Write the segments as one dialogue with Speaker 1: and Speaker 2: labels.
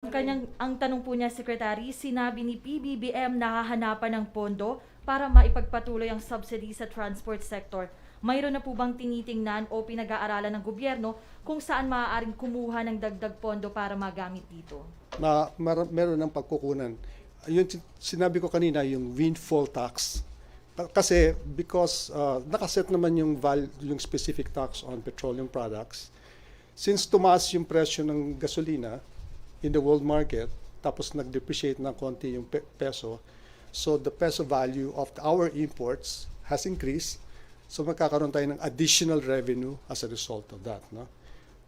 Speaker 1: Ang tanong po niya, Secretary, sinabi ni PBBM na hahanapan ng pondo para maipagpatuloy ang subsidy sa transport sector. Mayroon na po bang tinitingnan o pinag-aaralan ng gobyerno kung saan maaaring kumuha ng dagdag pondo para magamit dito?
Speaker 2: Meron ng pagkukunan. Yung sinabi ko kanina, yung windfall tax. Kasi because nakaset naman yung specific tax on petroleum products, since tumaas yung presyo ng gasolina in the world market, tapos nag-depreciate ng konti yung peso, so the peso value of our imports has increased, so magkakaroon tayo ng additional revenue as a result of that. No?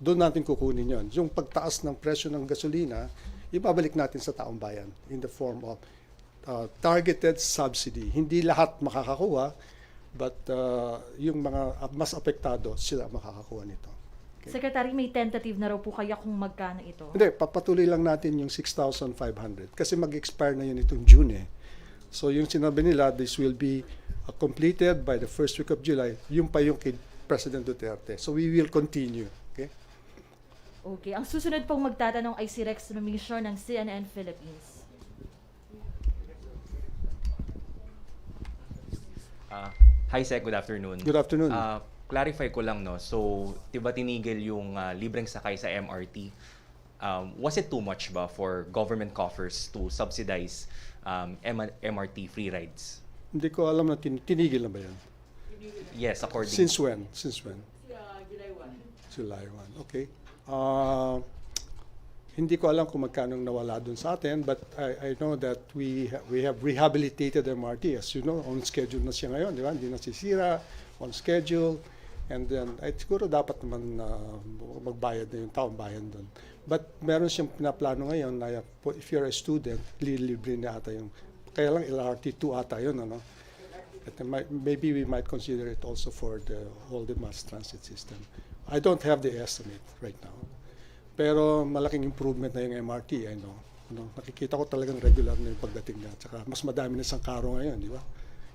Speaker 2: Doon natin kukunin yon. Yung pagtaas ng presyo ng gasolina, ibabalik natin sa taong bayan in the form of targeted subsidy. Hindi lahat makakakuha, but yung mga mas apektado, sila makakakuha nito.
Speaker 1: Okay. Secretary, may tentative na raw po kaya kung magkano ito?
Speaker 2: Hindi, papatuloy lang natin yung 6,500 kasi mag-expire na yun itong June eh. So yung sinabi nila, this will be completed by the first week of July. Yung pa yung kay President Duterte. So we will continue. Okay?
Speaker 1: Okay. Ang susunod pong magtatanong ay si Rex Nomisio ng CNN Philippines.
Speaker 3: Hi, Sec. Good afternoon.
Speaker 2: Good afternoon.
Speaker 3: Clarify ko lang, no? So, diba tinigil yung libreng sakay sa MRT? Was it too much ba for government coffers to subsidize MRT free rides?
Speaker 2: Hindi ko alam na tinigil na ba yan?
Speaker 3: Yes, according...
Speaker 2: Since when?
Speaker 4: July 1.
Speaker 2: July 1. Okay. Hindi ko alam kung magkano nawala dun sa atin, but I know that we have rehabilitated MRT. As you know, on schedule na siya ngayon, di ba? Hindi nasisira, on schedule. And then, siguro dapat naman magbayad na yung taong bayan doon. But meron siyang pinaplano ngayon na if you're a student, libre na ata yung, kaya lang LRT 2 ata yun, ano? At maybe we might consider it also for all the mass transit system. I don't have the estimate right now. Pero malaking improvement na yung MRT, I know. Nakikita ko talagang regular na yung pagdating niya. Tsaka mas madami na sangkaro ngayon, di ba?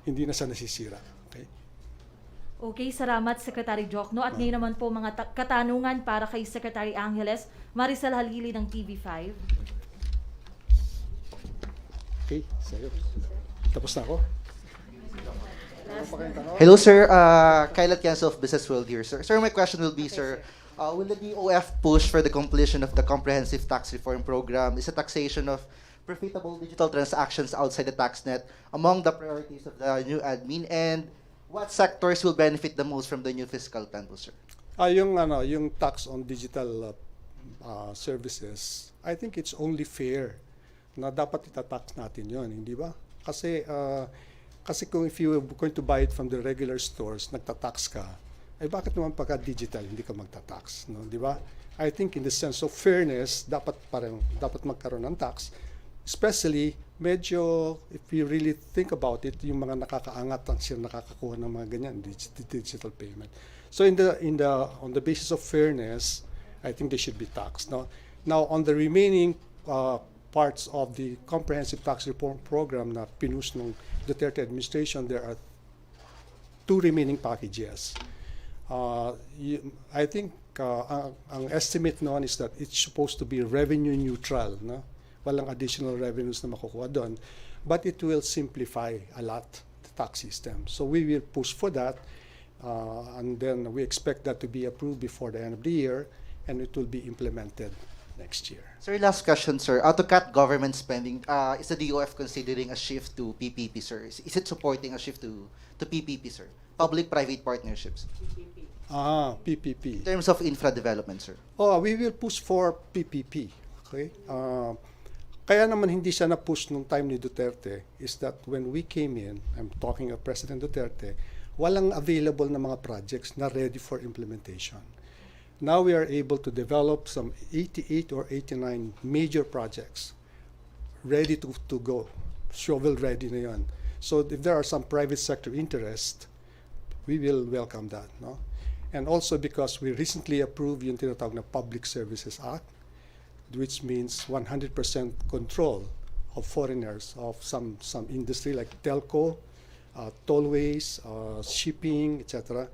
Speaker 2: Hindi na siya nasisira. Okay?
Speaker 1: Okay, salamat Secretary Jokno. At ngayon naman po mga katanungan para kay Secretary Angeles, Maricel Halili ng TV5.
Speaker 2: Okay, sa'yo. Tapos na ako?
Speaker 5: Hello, sir. Kyle Atienzo of Business World here, sir. Sir, my question will be, sir, will the DOF push for the completion of the comprehensive tax reform program? Is the taxation of profitable digital transactions outside the tax net among the priorities of the new admin? And what sectors will benefit the most from the new fiscal plan, sir?
Speaker 2: Yung tax on digital services, I think it's only fair na dapat itatax natin yon, hindi ba? Kasi kung if you are going to buy it from the regular stores, nagtatax ka, ay bakit naman pagka digital hindi ka magtatax, no? Di ba? I think in the sense of fairness, dapat magkaroon ng tax. Especially, medyo, if you really think about it, yung mga nakakaangat ang sila nakakakuha ng mga ganyan, digital payment. So on the basis of fairness, I think they should be taxed. No? Now, on the remaining parts of the comprehensive tax reform program na pinus ng Duterte administration, there are two remaining packages. I think ang estimate noon is that it's supposed to be revenue neutral, no? Walang additional revenues na makukuha doon, but it will simplify a lot the tax system. So we will push for that, and then we expect that to be approved before the end of the year, and it will be implemented next year.
Speaker 5: Sir, last question, sir. To cut government spending, is the DOF considering a shift to PPP, sir? Is it supporting a shift to PPP, sir? Public-private partnerships.
Speaker 2: PPP.
Speaker 5: In terms of infra development, sir.
Speaker 2: We will push for PPP. Okay? Kaya naman hindi siya na-push nung time ni Duterte is that when we came in, I'm talking of President Duterte, walang available na mga projects na ready for implementation. Now we are able to develop some 88 or 89 major projects ready to go. Shovel ready na yan. So if there are some private sector interest, we will welcome that. No? And also because we recently approved yung tinatawag na Public Services Act, which means 100% control of foreigners of some industry like telco, tollways, shipping, etc.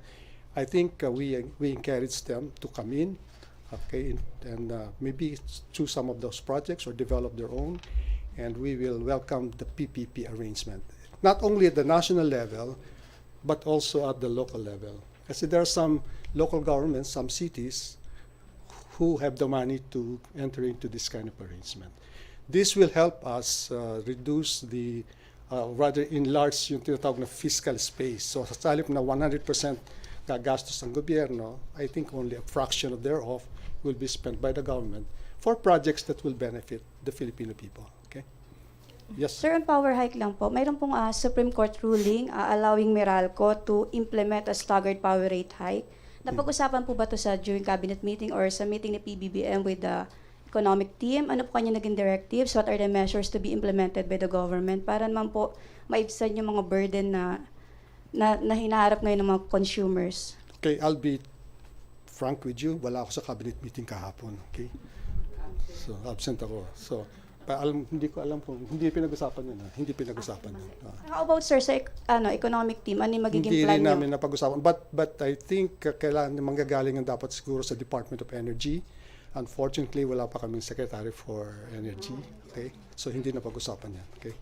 Speaker 2: I think we encourage them to come in okay, and maybe choose some of those projects or develop their own, and we will welcome the PPP arrangement, not only at the national level, but also at the local level. Kasi there are some local governments, some cities, who have the money to enter into this kind of arrangement. This will help us reduce the, rather enlarge yung tinatawag na fiscal space. So sa halip na 100% gagastos ng gobyerno, I think only a fraction of thereof will be spent by the government for projects that will benefit the Filipino people. Okay? Yes.
Speaker 6: Sir, on power hike lang po, mayroon pong Supreme Court ruling allowing Meralco to implement a staggered power rate hike. Napag-usapan po ba ito sa during cabinet meeting or sa meeting ni PBBM with the economic team? Ano po kanya naging directives? What are the measures to be implemented by the government para naman po maibsan yung mga burden na hinaharap ngayon ng mga consumers?
Speaker 2: Okay, I'll be frank with you. Wala ako sa cabinet meeting kahapon. Okay? So, absent ako. So, hindi ko alam kung hindi pinag-usapan yun. Hindi pinag-usapan yun.
Speaker 6: How about, sir, sa economic team? Ano yung magiging
Speaker 2: Hindi
Speaker 6: plan
Speaker 2: rin
Speaker 6: nyo?
Speaker 2: namin napag-usapan. But I think kailangan manggagaling ang dapat siguro sa Department of Energy. Unfortunately, wala pa kaming Secretary for Energy. Okay? So, hindi napag-usapan yan. Okay?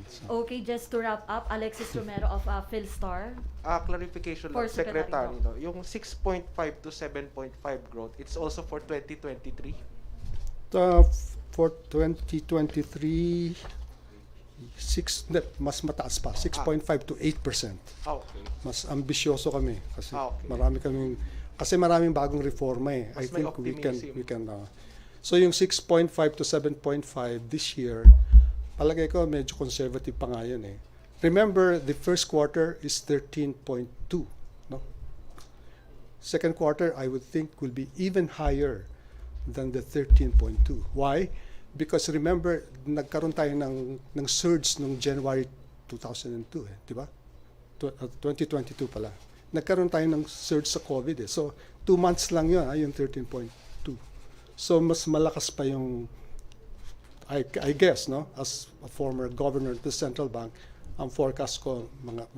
Speaker 2: So,
Speaker 1: Okay, just to wrap up, Alexis Romero of Philstar.
Speaker 4: Clarification
Speaker 1: For
Speaker 4: lang, Secretary.
Speaker 1: Secretary.
Speaker 4: No? Yung 6.5 to 7.5 growth, it's also for 2023?
Speaker 2: for 2023, mas mataas pa, 6.5 to 8%.
Speaker 4: Okay.
Speaker 2: Mas ambisyoso kami kasi
Speaker 4: Okay.
Speaker 2: maraming bagong reforma eh. I
Speaker 4: Mas may
Speaker 2: think
Speaker 4: optimism.
Speaker 2: we can so yung 6.5 to 7.5 this year, palagay ko medyo conservative pa nga yun eh. Remember, the first quarter is 13.2, no? Second quarter, I would think, will be even higher than the 13.2. Why? Because remember, nagkaroon tayo ng surge nung January 2002, eh, di ba? 2022 pala. Nagkaroon tayo ng surge sa COVID eh. So, 2 months lang yun, yung 13.2. So, mas malakas pa yung, I guess, no? As a former governor of the central bank, ang forecast ko mga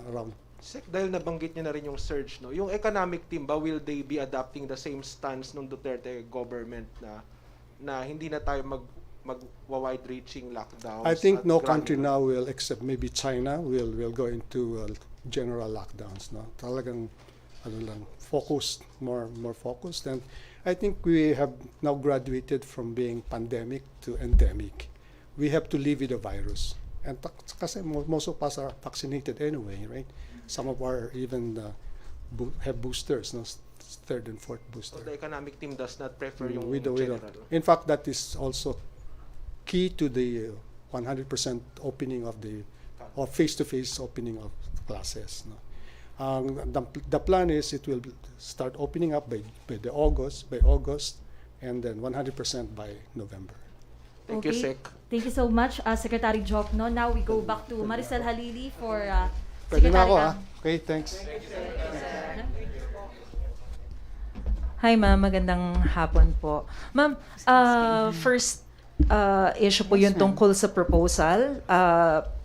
Speaker 2: around.
Speaker 4: Sec, dahil nabanggit niya na rin yung surge, no? Yung economic team ba, will they be adopting the same stance ng Duterte government na hindi na tayo wide-reaching lockdowns?
Speaker 2: I think
Speaker 4: at
Speaker 2: no
Speaker 4: granular?
Speaker 2: country now will, except maybe China, will go into general lockdowns. No, talagang focused, more focused, and I think we have now graduated from being pandemic to endemic. We have to live with the virus, and kasi most of us are vaccinated anyway, right? Some of our even have boosters, no, third and fourth booster.
Speaker 4: So the economic team does not prefer yung
Speaker 2: We don't.
Speaker 4: general?
Speaker 2: In fact, that is also key to the 100% opening of or face-to-face opening of classes. No? The plan is it will start opening up by August, and then 100% by November.
Speaker 4: Thank you, Sec.
Speaker 1: Thank you so much, Secretary Jokno. Now we go back to Maricel Halili for
Speaker 2: Pwede na
Speaker 1: Secretary
Speaker 2: ako,
Speaker 1: Ang.
Speaker 2: Okay, thanks.
Speaker 7: Hi ma'am, magandang hapon po. Ma'am, first issue po yun tungkol sa proposal.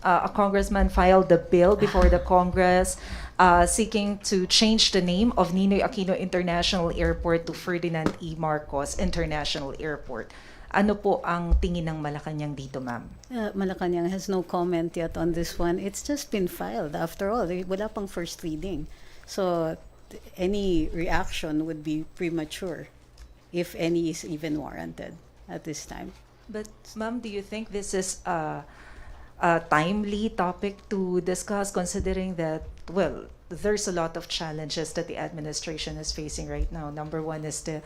Speaker 7: A congressman filed the bill before the Congress seeking to change the name of Ninoy Aquino International Airport to Ferdinand E. Marcos International Airport. Ano po ang tingin ng Malacanang dito, ma'am?
Speaker 8: Malacanang has no comment yet on this one. It's just been filed. After all, wala pang first reading. So, any reaction would be premature, if any is even warranted at this time.
Speaker 7: But ma'am, do you think this is a timely topic to discuss, considering that, well, there's a lot of challenges that the administration is facing right now? Number one is the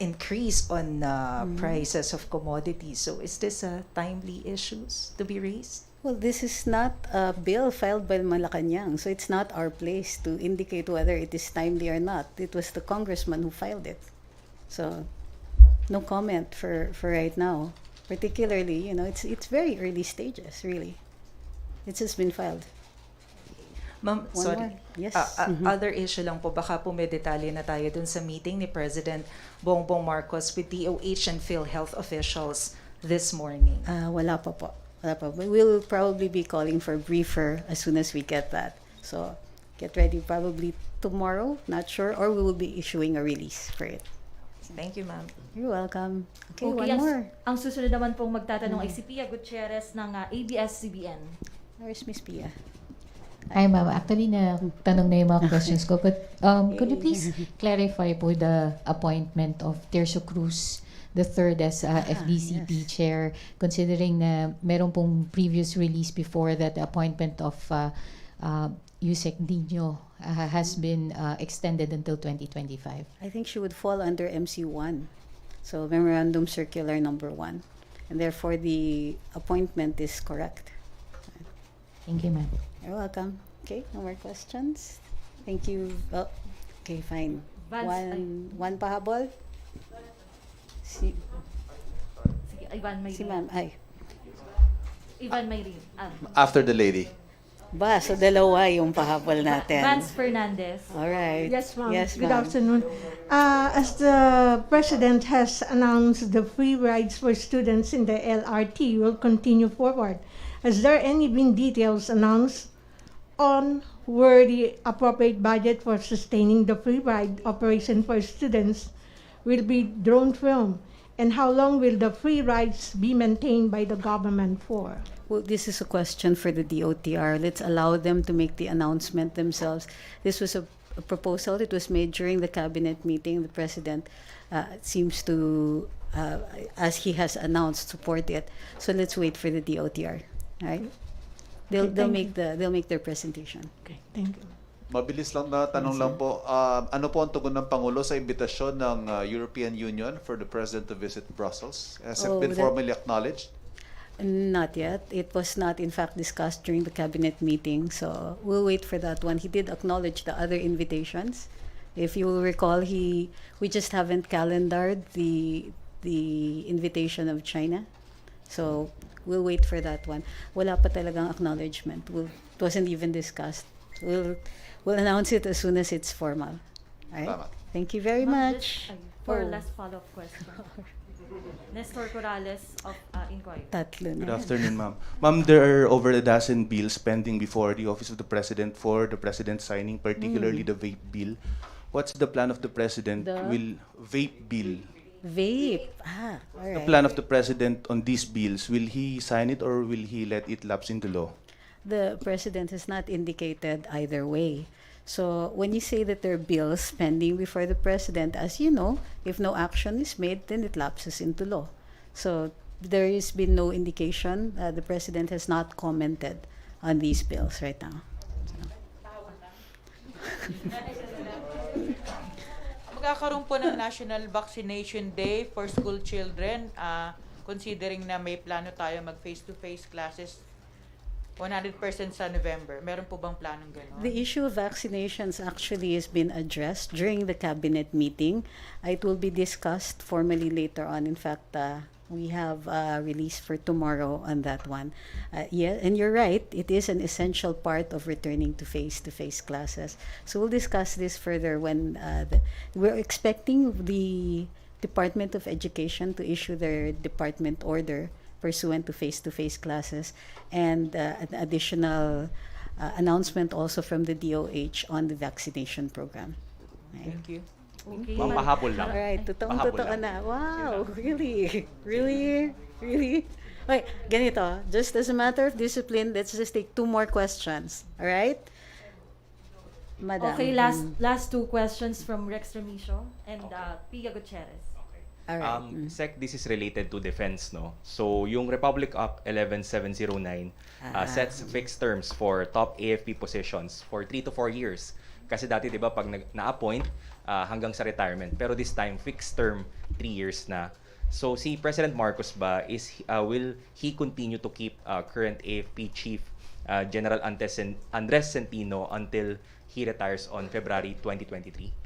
Speaker 7: increase on prices of commodities. So is this a timely issues to be raised?
Speaker 8: Well, this is not a bill filed by Malacanang, so it's not our place to indicate whether it is timely or not. It was the congressman who filed it. So, no comment for right now. Particularly, it's very early stages, really. It's just been filed.
Speaker 7: Ma'am,
Speaker 8: One
Speaker 7: sorry.
Speaker 8: more. Yes.
Speaker 7: Other issue lang po, baka po may detalye na tayo dun sa meeting ni President Bongbong Marcos with DOH and PhilHealth officials this morning.
Speaker 8: Wala pa po. Wala pa. But we'll probably be calling for a briefer as soon as we get that. So, get ready probably tomorrow, not sure, or we will be issuing a release for it.
Speaker 7: Thank you, ma'am.
Speaker 8: You're welcome. Okay, one
Speaker 1: ang,
Speaker 8: more.
Speaker 1: ang susunod naman pong magtatanong ay si Pia Gutierrez ng ABS-CBN.
Speaker 8: Where's Miss Pia?
Speaker 9: Hi, ma'am. Actually, tanong na yung mga questions ko. But could you please clarify po the appointment of Tercio Cruz the third as FDCP chair, considering na meron pong previous release before that the appointment of Yusek Dino has been extended until 2025.
Speaker 8: I think she would fall under MC1. So, Memorandum Circular number 1. And therefore, the appointment is correct.
Speaker 9: Thank you, ma'am.
Speaker 8: You're welcome. Okay, no more questions? Thank you. Oh, okay, fine. One pahabol? Si
Speaker 1: Sige, Ivan Mayrin.
Speaker 8: ma'am, ay.
Speaker 1: Ivan Mayrin.
Speaker 10: After the lady.
Speaker 8: Ba, so dalawa yung pahabol natin.
Speaker 1: Vance Fernandez.
Speaker 8: All right.
Speaker 11: Yes, ma'am.
Speaker 8: Yes,
Speaker 11: Good
Speaker 8: ma'am.
Speaker 11: afternoon. As the President has announced, the free rides for students in the LRT will continue forward. Has there been details announced on where the appropriate budget for sustaining the free ride operation for students will be drawn from? And how long will the free rides be maintained by the government for?
Speaker 8: Well, this is a question for the DOTR. Let's allow them to make the announcement themselves. This was a proposal. It was made during the cabinet meeting. The president seems to, as he has announced, support it. So let's wait for the DOTR. All right? They'll make their presentation.
Speaker 11: Okay, thank you.
Speaker 10: Mabilis lang na tanong lang po. Ano po ang tugon ng Pangulo sa imbitasyon ng European Union for the President to visit Brussels? Has it been formally acknowledged?
Speaker 8: Not yet. It was not, in fact, discussed during the cabinet meeting. So we'll wait for that one. He did acknowledge the other invitations. If you will recall, we just haven't calendared the invitation of China. So we'll wait for that one. Wala pa talagang acknowledgement. It wasn't even discussed. We'll announce it as soon as it's formal. All right?
Speaker 10: Tama.
Speaker 8: Thank you very much.
Speaker 1: For
Speaker 8: Oh.
Speaker 1: last follow-up question. Nestor Corrales of Inquiry.
Speaker 8: Tatlo na.
Speaker 12: Good afternoon, ma'am. Ma'am, there are over a dozen bills pending before the Office of the President for the President signing, particularly the vape bill. What's the plan of the President?
Speaker 8: The?
Speaker 12: Will vape bill,
Speaker 8: Vape. All
Speaker 12: the
Speaker 8: right.
Speaker 12: plan of the President on these bills, will he sign it or will he let it lapse into law?
Speaker 8: The president has not indicated either way. So when you say that there are bills pending before the president, as you know, if no action is made, then it lapses into law. So there has been no indication. The president has not commented on these bills right now.
Speaker 13: Magkakaroon po ng National Vaccination Day for school children, considering na may plano tayo mag face-to-face classes 100% sa November. Meron po bang planong gano'n?
Speaker 8: The issue of vaccinations actually has been addressed during the cabinet meeting. It will be discussed formally later on. In fact, we have a release for tomorrow on that one. Yeah, and you're right. It is an essential part of returning to face-to-face classes. So we'll discuss this further when we're expecting the Department of Education to issue their department order pursuant to face-to-face classes, and an additional announcement also from the DOH on the vaccination program. Right.
Speaker 13: Thank you.
Speaker 1: Okay.
Speaker 3: Pampahabol lang.
Speaker 8: All right, totoong
Speaker 3: Pahabol
Speaker 8: totoo
Speaker 3: lang.
Speaker 8: na. Wow, really? Really? Okay, ganito. Just as a matter of discipline, let's just take 2 more questions. All right? Madam.
Speaker 1: Okay, last 2 questions from Rex Remicio and Pia Gutierrez.
Speaker 8: All right.
Speaker 3: Sec, this is related to defense, no? So, yung Republic Act 11709 sets fixed terms for top AFP positions for 3 to 4 years. Kasi dati, di ba, pag na-appoint, hanggang sa retirement. Pero this time, fixed term, 3 years na. So, si President Marcos ba, will he continue to keep current AFP Chief General Andres Centino until he retires on February 2023?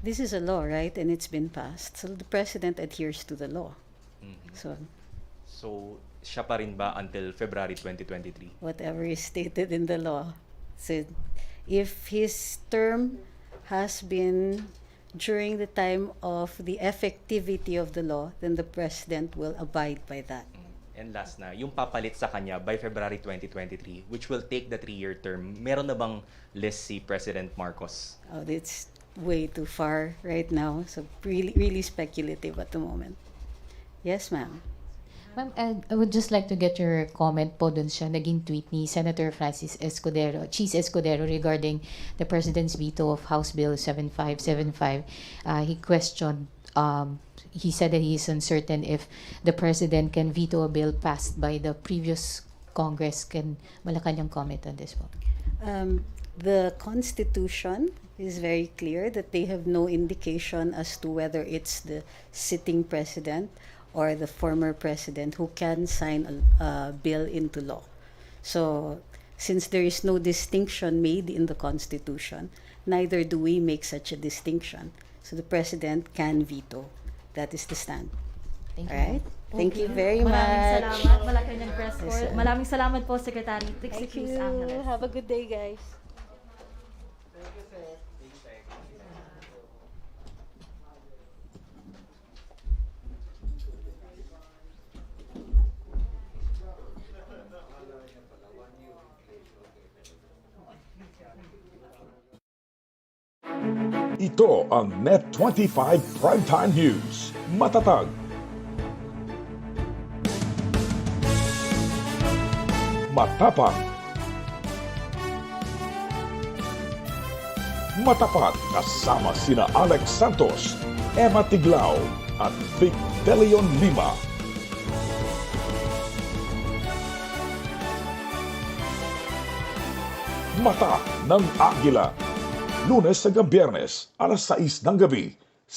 Speaker 8: This is a law, right? And it's been passed. So the president adheres to the law.
Speaker 3: So, siya pa rin ba until February 2023?
Speaker 8: Whatever is stated in the law. So if his term has been during the time of the effectivity of the law, then the president will abide by that.
Speaker 3: And last na, yung papalit sa kanya by February 2023, which will take the 3-year term, meron na bang list si President Marcos?
Speaker 8: Oh, it's way too far right now. So really speculative at the moment. Yes, ma'am.
Speaker 9: Ma'am, I would just like to get your comment po dun sa naging tweet ni Senator Cheese Escudero regarding the President's veto of House Bill 7575. He questioned, he said that he is uncertain if the President can veto a bill passed by the previous Congress. Can Malacanang comment on this po?
Speaker 8: The Constitution is very clear that they have no indication as to whether it's the sitting president or the former president who can sign a bill into law. So, since there is no distinction made in the Constitution, neither do we make such a distinction. So the president can veto. That is the stand.
Speaker 9: Thank you.
Speaker 8: All right? Thank you very
Speaker 1: Maraming
Speaker 8: much.
Speaker 1: salamat, Malacanang Press
Speaker 8: Yes,
Speaker 1: Corps.
Speaker 8: sir.
Speaker 1: Maraming salamat po, Secretary Trixie
Speaker 8: Thank
Speaker 1: Cruz
Speaker 8: you.
Speaker 1: Angeles.
Speaker 8: Have a good day, guys.
Speaker 14: Ito ang Net25 Primetime News. Matatag, matapang, matapat kasama sina Alex Santos, Emma Tiglao at Vic De Leon Lima. Mata ng Agila. Lunes hanggang Biyernes, alas 6 ng gabi